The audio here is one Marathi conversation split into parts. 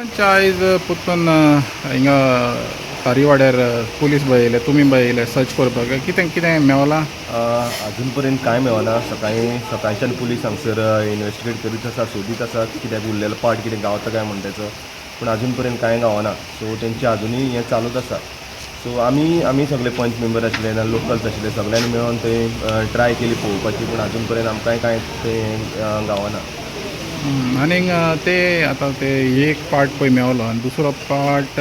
पंच आयज पोत्तून हिंगा तारीवाड्यार पुलीस बाय येयले तुमी बाय येयले सर्च करपाक कितें कितें मेवलां? अजून पर्यंत कांय मेळना. सकाळच्यान पुलीस हांगसर इन्वेस्टिगेट करीत आसा, सोदीत आसा कित्याक उरलेलो पार्ट कितें गावता काय म्हण तेचो. पूण अजून पर्यंत कांय गावना. सो तेंचे अजुनूय हें चालूच आसा. सो आमी सगळे पंच मेंबर आशिल्ले ना लोकल्स आशिल्ले सगळ्यांनी मेळोन थंय ट्राय केली पळोवपाची, पूण अजून पर्यंत आमकांय कांय तें गावना. आनीक ते आतां ते एक पार्ट पळय मेवलो आनी दुसरो पार्ट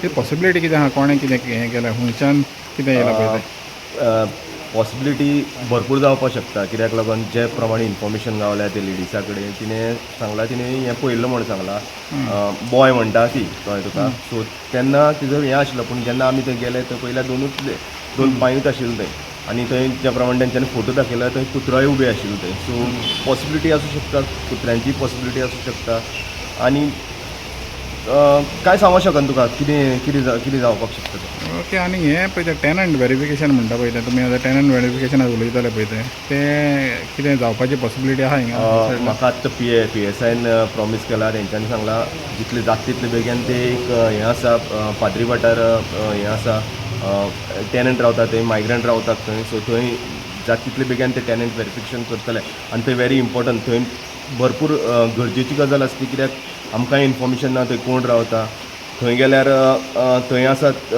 ती पॉसिबिलिटी कितें आहा कोणें कितें हें केलां खंयच्यान कितें येयलां पळय तें? पॉसिबिलिटी भरपूर जावपाक शकता, कित्याक लागून जे प्रमाणे इन्फॉर्मेशन गावल्या ते लेडिसा कडेन तिणें सांगलां, तिणें हें पळयल्लो म्हूण सांगलां. बॉय म्हणटा ती कळ्ळें तुका. सो तेन्ना तिजो हें आशिल्लो, पूण जेन्ना आमी थंय गेले थंय पयल्या दोन पांयूच आशिल्ले थंय. आनी थंय ज्या प्रमाणे तेंच्यांनी फोटो दाखयला थंय कुत्रोय उबे आशिल्ले थंय. सो पॉसिबिलिटी आसूं शकता, कुत्र्यांची पॉसिबिलिटी आसूं शकता. आनी काय सांगूं शकना तुका कितें कितें कितें जावपाक शकता तें. ओके. आनी हें पळय तें टॅनंट व्हेरिफिकेशन म्हणटा पळय तें तुमी आतां टॅनंट व्हेरिफिकेशनाक उलयताले पळय तें कितें जावपाची पॉसिबिलिटी आहा हिंगा? म्हाका आत्तां PSIन प्रॉमीस केला. तेंच्यांनी सांगलां जितले जाता तितले बेगीन ते एक हें आसा पाद्री वाठार हें आसा टॅनंट रावता थंय, मायग्रंट रावतात थंय. सो थंय जाता तितले बेगीन ते टॅनंट व्हेरिफिकेशन करतले. आनी थंय व्हेरी इम्पॉर्टंट थंय भरपूर गरजेची गजाल आसता, कित्याक आमकांय इन्फॉर्मेशन ना थंय कोण रावता. थंय गेल्यार थंय आसात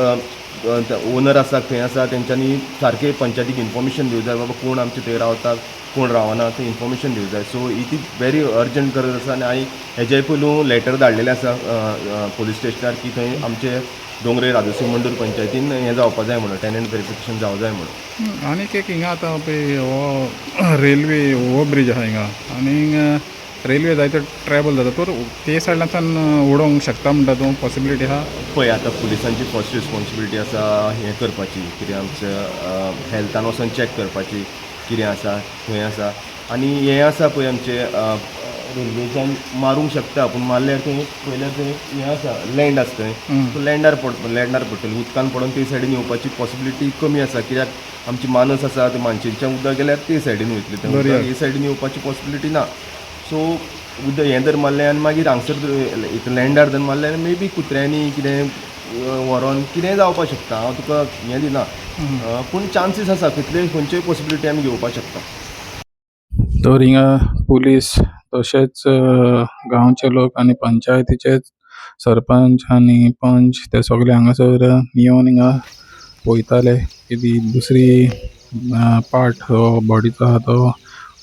ओनर आसा थंय आसा, तेंच्यांनी सारकें पंचायतीक इन्फॉर्मेशन दिवं जाय बाबा कोण आमचे थंय रावतात कोण रावना तें इन्फॉर्मेशन दिवं जाय. सो ही ती व्हेरी अर्जंट गरज आसा. आनी हांवें हेज्याय पयलू लेटर धाडलेलें आसा पुलीस स्टेशनार की थंय आमचे दोंगरे राजसी मंडूर पंचायतीन हें जावपा जाय म्हणून टॅनंट व्हेरिफिकेशन जावं जाय म्हणून. आनीक एक हिंगा आतां पळय हो रेल्वे हो ब्रीज आहा हिंगा आनीक रेल्वे जायतो ट्रॅवल जाता तर ते सायडांतल्यान उडोवंक शकता म्हणटा तूं पॉसिबिलिटी आहा? पळय आतां पुलिसांची फर्स्ट रिस्पॉन्सिबिलिटी आसा हें करपाची, कितें आमचें हेल्थान वचोन चॅक करपाची कितें आसा खंय आसा. आनी हें आसा पळय आमचें रेल्वेच्यान मारूंक शकता, पूण मारल्यार थंय पयल्यार थंय हें आसा लँड आसा थंय. सो लँडार पडटलें उदकान पडोन ते सायडीन येवपाची पॉसिबिलिटी कमी आसा, कित्याक आमची मानस आसा ते मानशेंच्यान उदक गेल्यार ते सायडीन वयतलें तें उदक हे सायडीन येवपाची पॉसिबिलिटी ना. सो उदक हें जर मारलें आनी मागीर हांगसर लँडार जर मारलें मे बी कुत्र्यांनी कितें व्हरोन कितेंय जावपाक शकता. हांव तुका हें दिना, पूण चान्सीस आसा खंयच्योय पॉसिबिलिटी आमी घेवपाक शकता. तर हिंगा पुलीस तशेंच गांवचे लोक आनी पंचायतीचे सरपंच आनी पंच ते सगळे हांगासर येवन हिंगा पळयताले की ती दुसरी पार्ट बॉडीचो आहा तो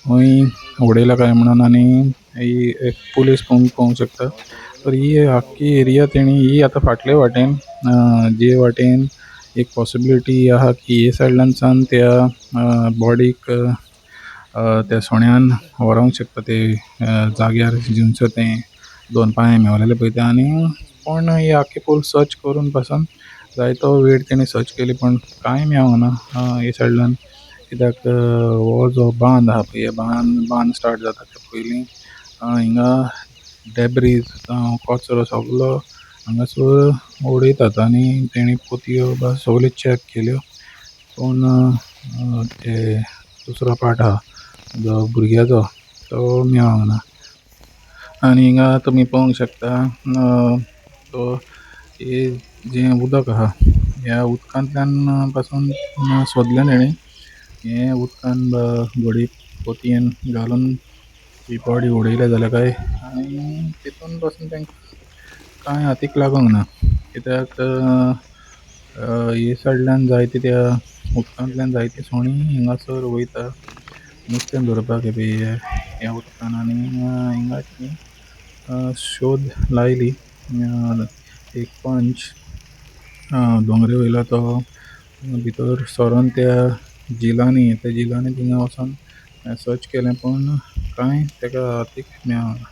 खंय उडयला काय म्हणून. आनी ही एक पुलीस पळोवंक शकता. तर ही आख्खी एरिया तेणी ही आतां फाटले वाटेन जे वाटेन एक पॉसिबिलिटी आहा की हे सायडल्यानसान त्या बॉडीक त्या सोण्यान व्हरोंक शकता ते जाग्यार जिवनसर तें दोन पांय मेवलेले पळय ते. आनी पूण ही आख्खी फूल सर्च करून पासून जायतो वेळ तेणी सर्च केली पूण कांय मेळोंगना हे सायडल्यान. कित्याक हो जो बांद आहा पळय बांद स्टार्ट जाता ते पयलीं हिंगा डॅब्रीज जावं कचरो सगळो हांगासर उडयतात. आनी तेणी पोतयो बा सगल्यो चॅक केल्यो पूण ते दुसरो पार्ट आहा जो भुरग्याचो तो मेळोंक ना. आनी हिंगा तुमी पळोवंक शकता तो हे जें उदक आहा ह्या उदकांतल्यान पासून सोदलें तेणी हें उदकान बडी पोतयेन घालून ती बॉडी उडयल्या जाल्यार काय. आनी तितून पासून तेंकां कांय हातीक लागोंक ना, कित्याक हे सायडल्यान जायते त्या उदकांतल्यान जायती सोणी हिंगासर वयता नुस्तें धरपाक ह्या उदकान. आनी हिंगा तेणी शोध लायली. एक पंच दोंगरे वयलो तो भितर सरोन त्या झिलांनी थिंगा वचोन सर्च केलें पूण कांय तेका हातीक मेळोंक ना.